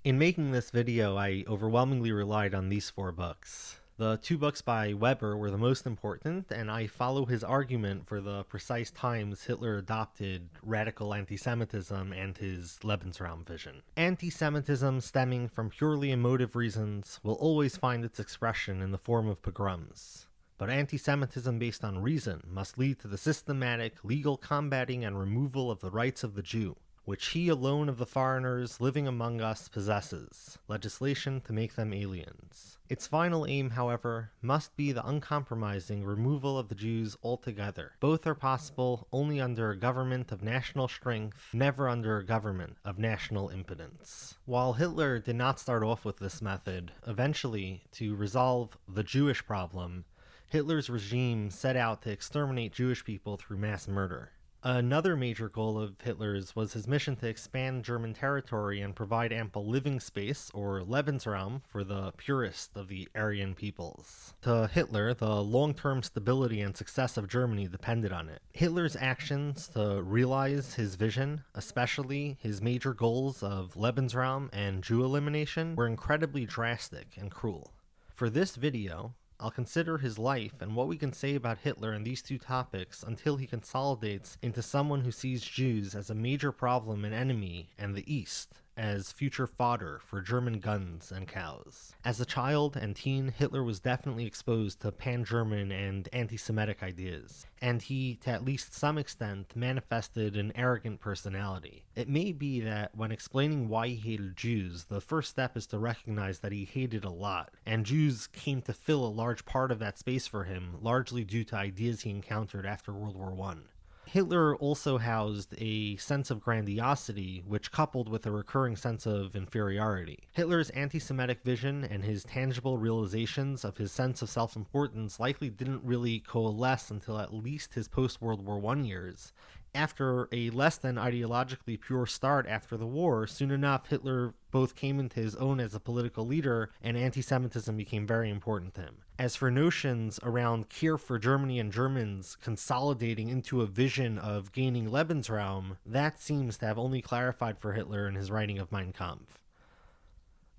In making this video, I overwhelmingly relied on these 4 books. The 2 books by Weber were the most important, and I follow his argument for the precise times Hitler adopted radical anti-Semitism and his Lebensraum vision. Anti-Semitism stemming from purely emotive reasons will always find its expression in the form of pogroms. But anti-Semitism based on reason must lead to the systematic, legal combating and removal of the rights of the Jew, which he alone of the foreigners living among us possesses, legislation to make them aliens. Its final aim, however, must be the uncompromising removal of the Jews altogether. Both are possible only under a government of national strength, never under a government of national impotence. While Hitler did not start off with this method, eventually, to resolve the Jewish problem, Hitler's regime set out to exterminate Jewish people through mass murder. Another major goal of Hitler's was his mission to expand German territory and provide ample living space, or Lebensraum, for the purest of the Aryan peoples. To Hitler, the long-term stability and success of Germany depended on it. Hitler's actions to realize his vision, especially his major goals of Lebensraum and Jew elimination, were incredibly drastic and cruel. For this video, I'll consider his life and what we can say about Hitler in these 2 topics until he consolidates into someone who sees Jews as a major problem and enemy, and the East as future fodder for German guns and cows. As a child and teen, Hitler was definitely exposed to pan-German and anti-Semitic ideas, and he, to at least some extent, manifested an arrogant personality. It may be that when explaining why he hated Jews, the first step is to recognize that he hated a lot, and Jews came to fill a large part of that space for him, largely due to ideas he encountered after World War I. Hitler also housed a sense of grandiosity, which coupled with a recurring sense of inferiority. Hitler's anti-Semitic vision and his tangible realizations of his sense of self-importance likely didn't really coalesce until at least his post-World War I years. After a less than ideologically pure start after the war, soon enough Hitler both came into his own as a political leader, and anti-Semitism became very important to him. As for notions around care for Germany and Germans consolidating into a vision of gaining Lebensraum, that seems to have only clarified for Hitler in his writing of Mein Kampf.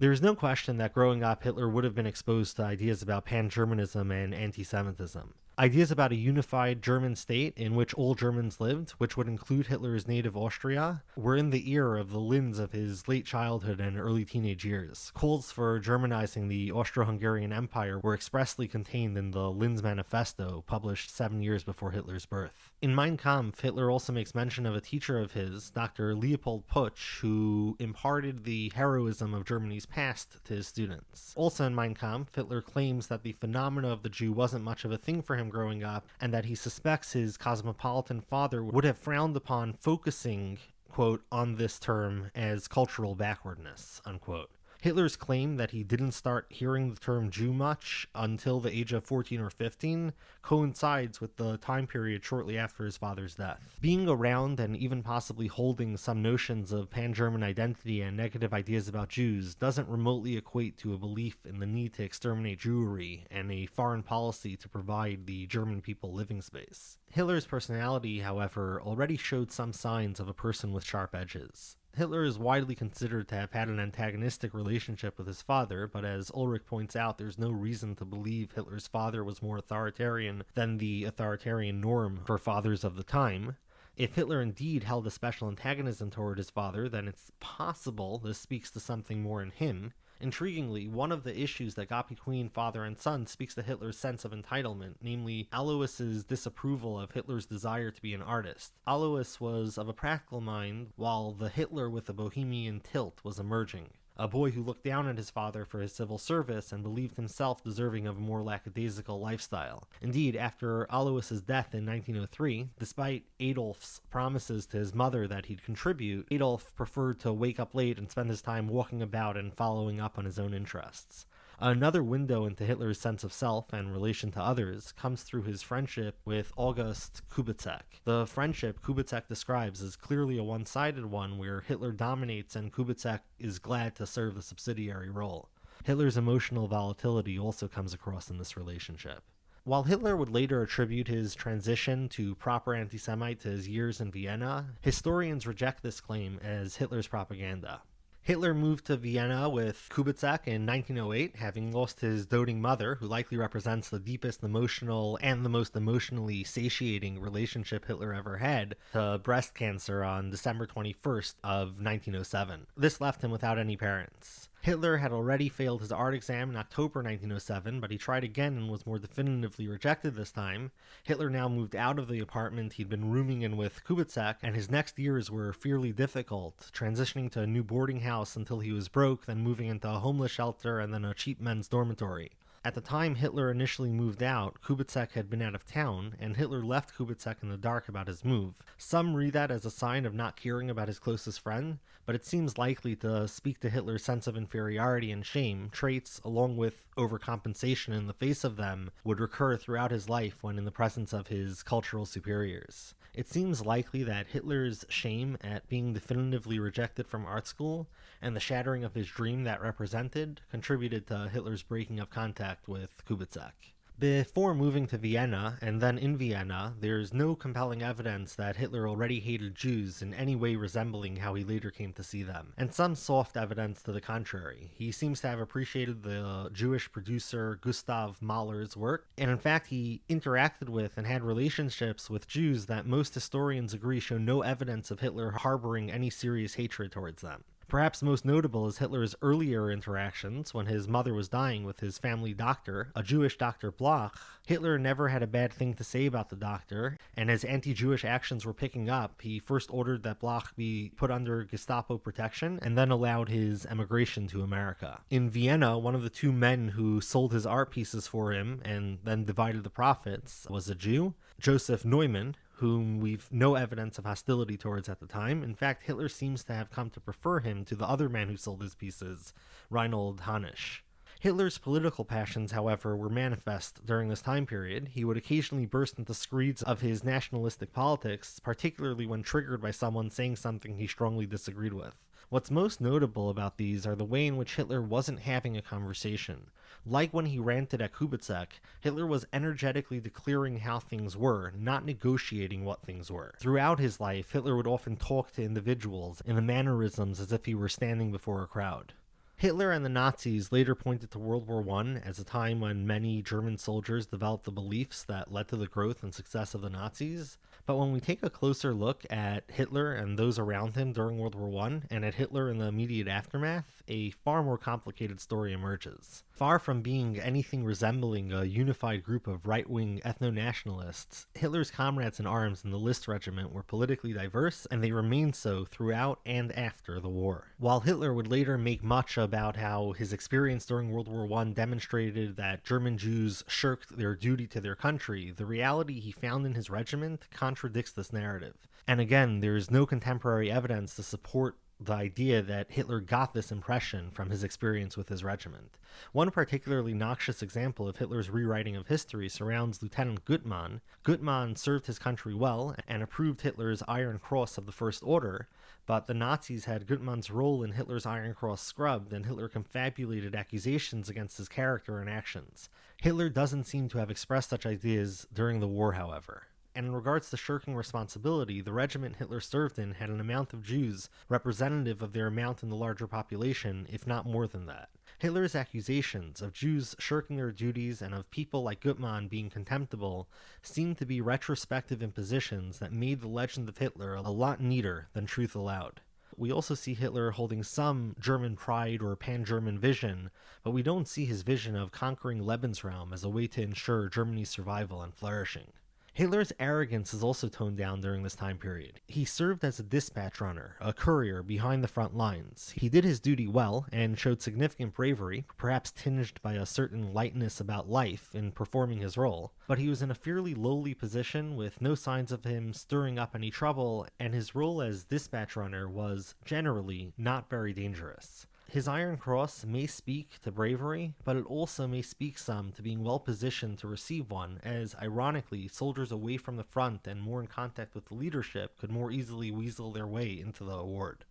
There is no question that growing up, Hitler would have been exposed to ideas about pan-Germanism and anti-Semitism. Ideas about a unified German state in which all Germans lived, which would include Hitler's native Austria, were in the ear of the Linz of his late childhood and early teenage years. Calls for Germanizing the Austro-Hungarian Empire were expressly contained in the Linz Manifesto, published 7 years before Hitler's birth. In Mein Kampf, Hitler also makes mention of a teacher of his, Dr. Leopold Putsch, who imparted the heroism of Germany's past to his students. Also in Mein Kampf, Hitler claims that the phenomena of the Jew wasn't much of a thing for him growing up, and that he suspects his cosmopolitan father would have frowned upon focusing, quote, on this term as cultural backwardness, unquote. Hitler's claim that he didn't start hearing the term Jew much until the age of 14 or 15 coincides with the time period shortly after his father's death. Being around and even possibly holding some notions of pan-German identity and negative ideas about Jews doesn't remotely equate to a belief in the need to exterminate Jewry and a foreign policy to provide the German people living space. Hitler's personality, however, already showed some signs of a person with sharp edges. Hitler is widely considered to have had an antagonistic relationship with his father, but as Ulrich points out, there's no reason to believe Hitler's father was more authoritarian than the authoritarian norm for fathers of the time. If Hitler indeed held a special antagonism toward his father, then it's possible this speaks to something more in him. Intriguingly, one of the issues that got between father and son speaks to Hitler's sense of entitlement, namely Alois's disapproval of Hitler's desire to be an artist. Alois was of a practical mind, while the Hitler with a bohemian tilt was emerging. A boy who looked down at his father for his civil service and believed himself deserving of a more lackadaisical lifestyle. Indeed, after Alois's death in 1903, despite Adolf's promises to his mother that he'd contribute, Adolf preferred to wake up late and spend his time walking about and following up on his own interests. Another window into Hitler's sense of self and relation to others comes through his friendship with August Kubitschek. The friendship Kubitschek describes is clearly a one-sided one where Hitler dominates and Kubitschek is glad to serve the subsidiary role. Hitler's emotional volatility also comes across in this relationship. While Hitler would later attribute his transition to proper anti-Semite to his years in Vienna, historians reject this claim as Hitler's propaganda. Hitler moved to Vienna with Kubitschek in 1908, having lost his doting mother, who likely represents the deepest emotional and the most emotionally satiating relationship Hitler ever had, to breast cancer on December 21st of 1907. This left him without any parents. Hitler had already failed his art exam in October 1907, but he tried again and was more definitively rejected this time. Hitler now moved out of the apartment he'd been rooming in with Kubitschek, and his next years were fairly difficult, transitioning to a new boarding house until he was broke, then moving into a homeless shelter and then a cheap men's dormitory. At the time Hitler initially moved out, Kubitschek had been out of town, and Hitler left Kubitschek in the dark about his move. Some read that as a sign of not caring about his closest friend, but it seems likely to speak to Hitler's sense of inferiority and shame, traits, along with overcompensation in the face of them, would recur throughout his life when in the presence of his cultural superiors. It seems likely that Hitler's shame at being definitively rejected from art school and the shattering of his dream that represented contributed to Hitler's breaking of contact with Kubitschek. Before moving to Vienna, and then in Vienna, there's no compelling evidence that Hitler already hated Jews in any way resembling how he later came to see them, and some soft evidence to the contrary. He seems to have appreciated the Jewish producer Gustav Mahler's work, and in fact he interacted with and had relationships with Jews that most historians agree show no evidence of Hitler harboring any serious hatred towards them. Perhaps most notable is Hitler's earlier interactions when his mother was dying with his family doctor, a Jewish Dr. Bloch. Hitler never had a bad thing to say about the doctor, and as anti-Jewish actions were picking up, he first ordered that Bloch be put under Gestapo protection and then allowed his emigration to America. In Vienna, one of the two men who sold his art pieces for him and then divided the profits was a Jew, Joseph Neumann, whom we've no evidence of hostility towards at the time. In fact, Hitler seems to have come to prefer him to the other man who sold his pieces, Reinhold Hanisch. Hitler's political passions, however, were manifest during this time period. He would occasionally burst into screeds of his nationalistic politics, particularly when triggered by someone saying something he strongly disagreed with. What's most notable about these are the way in which Hitler wasn't having a conversation. Like when he ranted at Kubitschek, Hitler was energetically declaring how things were, not negotiating what things were. Throughout his life, Hitler would often talk to individuals in the mannerisms as if he were standing before a crowd. Hitler and the Nazis later pointed to World War I as a time when many German soldiers developed the beliefs that led to the growth and success of the Nazis. But when we take a closer look at Hitler and those around him during World War I, and at Hitler in the immediate aftermath, a far more complicated story emerges. Far from being anything resembling a unified group of right-wing ethno-nationalists, Hitler's comrades in arms in the List Regiment were politically diverse, and they remained so throughout and after the war. While Hitler would later make much about how his experience during World War I demonstrated that German Jews shirked their duty to their country, the reality he found in his regiment contradicts this narrative. And again, there's no contemporary evidence to support the idea that Hitler got this impression from his experience with his regiment. One particularly noxious example of Hitler's rewriting of history surrounds Lieutenant Gutmann. Gutmann served his country well and approved Hitler's Iron Cross of the First Order, but the Nazis had Gutmann's role in Hitler's Iron Cross scrubbed, and Hitler confabulated accusations against his character and actions. Hitler doesn't seem to have expressed such ideas during the war, however. And in regards to shirking responsibility, the regiment Hitler served in had an amount of Jews representative of their amount in the larger population, if not more than that. Hitler's accusations of Jews shirking their duties and of people like Gutmann being contemptible seemed to be retrospective impositions that made the legend of Hitler a lot neater than truth allowed. We also see Hitler holding some German pride or pan-German vision, but we don't see his vision of conquering Lebensraum as a way to ensure Germany's survival and flourishing. Hitler's arrogance is also toned down during this time period. He served as a dispatch runner, a courier behind the front lines. He did his duty well and showed significant bravery, perhaps tinged by a certain lightness about life in performing his role, but he was in a fairly lowly position with no signs of him stirring up any trouble, and his role as dispatch runner was generally not very dangerous. His Iron Cross may speak to bravery, but it also may speak some to being well positioned to receive one, as ironically, soldiers away from the front and more in contact with the leadership could more easily weasel their way into the award.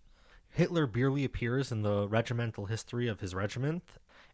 Hitler barely appears in the regimental history of his regiment,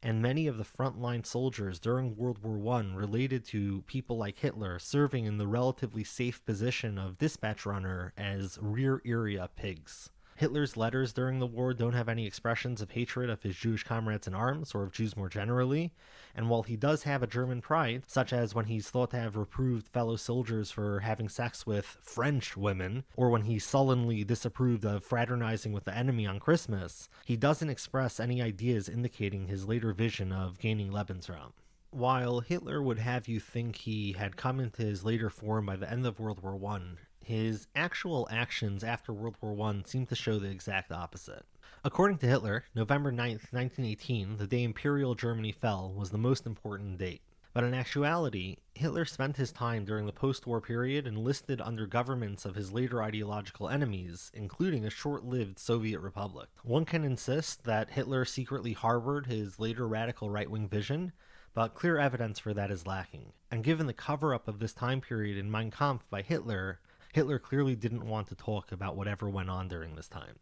and many of the frontline soldiers during World War I related to people like Hitler serving in the relatively safe position of dispatch runner as rear area pigs. Hitler's letters during the war don't have any expressions of hatred of his Jewish comrades in arms or of Jews more generally, and while he does have a German pride, such as when he's thought to have reproved fellow soldiers for having sex with French women, or when he sullenly disapproved of fraternizing with the enemy on Christmas, he doesn't express any ideas indicating his later vision of gaining Lebensraum. While Hitler would have you think he had come into his later form by the end of World War I, his actual actions after World War I seem to show the exact opposite. According to Hitler, November 9th, 1918, the day Imperial Germany fell, was the most important date. But in actuality, Hitler spent his time during the post-war period enlisted under governments of his later ideological enemies, including a short-lived Soviet republic. One can insist that Hitler secretly harbored his later radical right-wing vision, but clear evidence for that is lacking. And given the cover-up of this time period in Mein Kampf by Hitler clearly didn't want to talk about whatever went on during this time.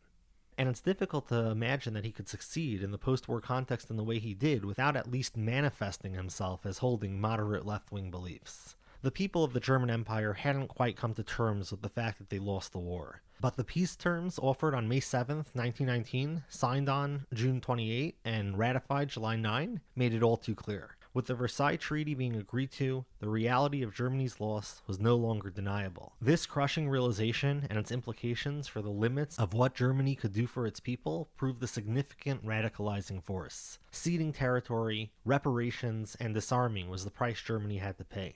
And it's difficult to imagine that he could succeed in the post-war context in the way he did without at least manifesting himself as holding moderate left-wing beliefs. The people of the German Empire hadn't quite come to terms with the fact that they lost the war. But the peace terms offered on May 7th, 1919, signed on June 28, and ratified July 9, made it all too clear. With the Versailles Treaty being agreed to, the reality of Germany's loss was no longer deniable. This crushing realization and its implications for the limits of what Germany could do for its people proved a significant radicalizing force. Ceding territory, reparations, and disarming was the price Germany had to pay.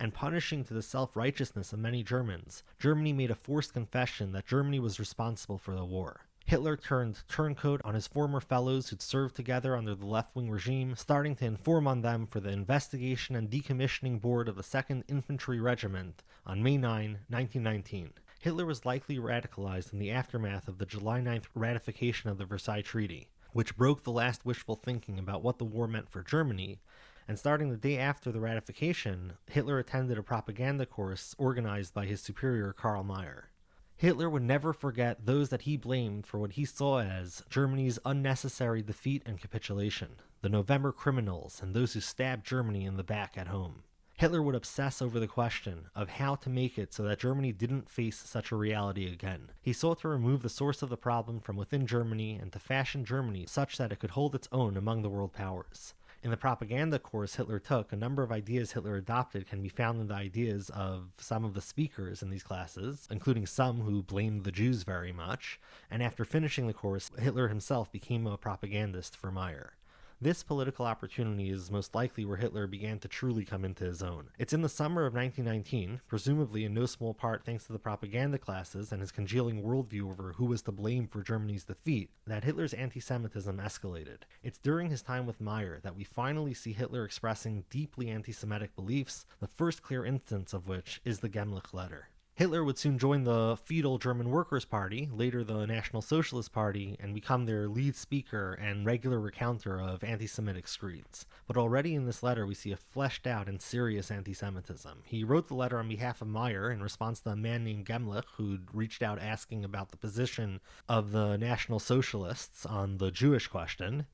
And punishing to the self-righteousness of many Germans, Germany made a forced confession that Germany was responsible for the war. Hitler turned turncoat on his former fellows who'd served together under the left-wing regime, starting to inform on them for the Investigation and Decommissioning Board of the 2nd Infantry Regiment on May 9, 1919. Hitler was likely radicalized in the aftermath of the July 9th ratification of the Versailles Treaty, which broke the last wishful thinking about what the war meant for Germany, and starting the day after the ratification, Hitler attended a propaganda course organized by his superior Karl Mayr. Hitler would never forget those that he blamed for what he saw as Germany's unnecessary defeat and capitulation, the November criminals and those who stabbed Germany in the back at home. Hitler would obsess over the question of how to make it so that Germany didn't face such a reality again. He sought to remove the source of the problem from within Germany and to fashion Germany such that it could hold its own among the world powers. In the propaganda course Hitler took, a number of ideas Hitler adopted can be found in the ideas of some of the speakers in these classes, including some who blamed the Jews very much, and after finishing the course, Hitler himself became a propagandist for Mayr. This political opportunity is most likely where Hitler began to truly come into his own. It's in the summer of 1919, presumably in no small part thanks to the propaganda classes and his congealing worldview over who was to blame for Germany's defeat, that Hitler's anti-Semitism escalated. It's during his time with Mayr that we finally see Hitler expressing deeply anti-Semitic beliefs, the first clear instance of which is the Gemlich letter. Hitler would soon join the feudal German Workers' Party, later the National Socialist Party, and become their lead speaker and regular recounter of anti-Semitic screeds. But already in this letter we see a fleshed out and serious anti-Semitism. He wrote the letter on behalf of Mayr in response to a man named Gemlich who'd reached out asking about the position of the National Socialists on the Jewish question.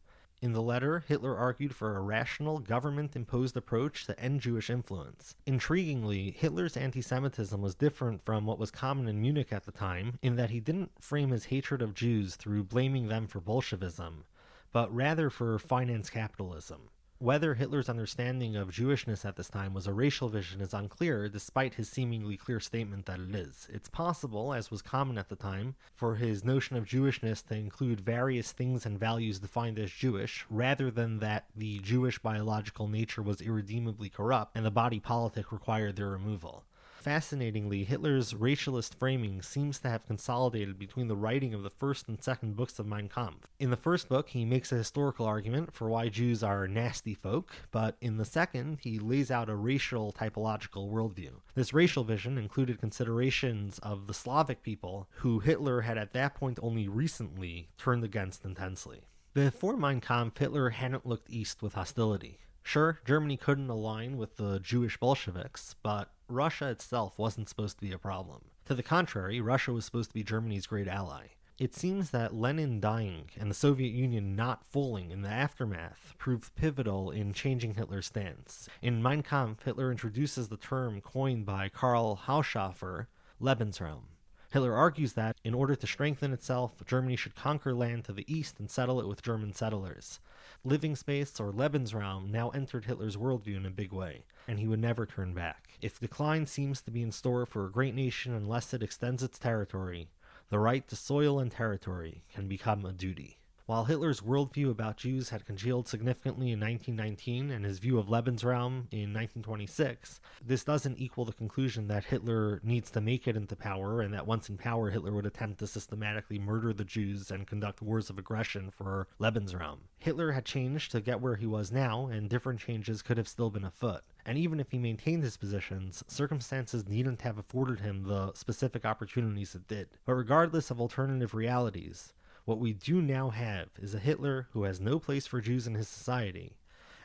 In the letter, Hitler argued for a rational, government-imposed approach to end Jewish influence. Intriguingly, Hitler's anti-Semitism was different from what was common in Munich at the time, in that he didn't frame his hatred of Jews through blaming them for Bolshevism, but rather for finance capitalism. Whether Hitler's understanding of Jewishness at this time was a racial vision is unclear, despite his seemingly clear statement that it is. It's possible, as was common at the time, for his notion of Jewishness to include various things and values defined as Jewish, rather than that the Jewish biological nature was irredeemably corrupt and the body politic required their removal. Fascinatingly, Hitler's racialist framing seems to have consolidated between the writing of the first and second books of Mein Kampf. In the first book, he makes a historical argument for why Jews are nasty folk, but in the second, he lays out a racial typological worldview. This racial vision included considerations of the Slavic people, who Hitler had at that point only recently turned against intensely. Before Mein Kampf, Hitler hadn't looked east with hostility. Sure, Germany couldn't align with the Jewish Bolsheviks, but Russia itself wasn't supposed to be a problem. To the contrary, Russia was supposed to be Germany's great ally. It seems that Lenin dying and the Soviet Union not falling in the aftermath proved pivotal in changing Hitler's stance. In Mein Kampf, Hitler introduces the term coined by Karl Haushofer, Lebensraum. Hitler argues that, in order to strengthen itself, Germany should conquer land to the east and settle it with German settlers. Living space, or Lebensraum, now entered Hitler's worldview in a big way, and he would never turn back. If decline seems to be in store for a great nation unless it extends its territory, the right to soil and territory can become a duty. While Hitler's worldview about Jews had congealed significantly in 1919 and his view of Lebensraum in 1926, this doesn't equal the conclusion that Hitler needs to make it into power, and that once in power Hitler would attempt to systematically murder the Jews and conduct wars of aggression for Lebensraum. Hitler had changed to get where he was now, and different changes could have still been afoot. And even if he maintained his positions, circumstances needn't have afforded him the specific opportunities it did. But regardless of alternative realities, what we do now have is a Hitler who has no place for Jews in his society,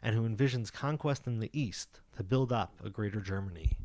and who envisions conquest in the East to build up a greater Germany.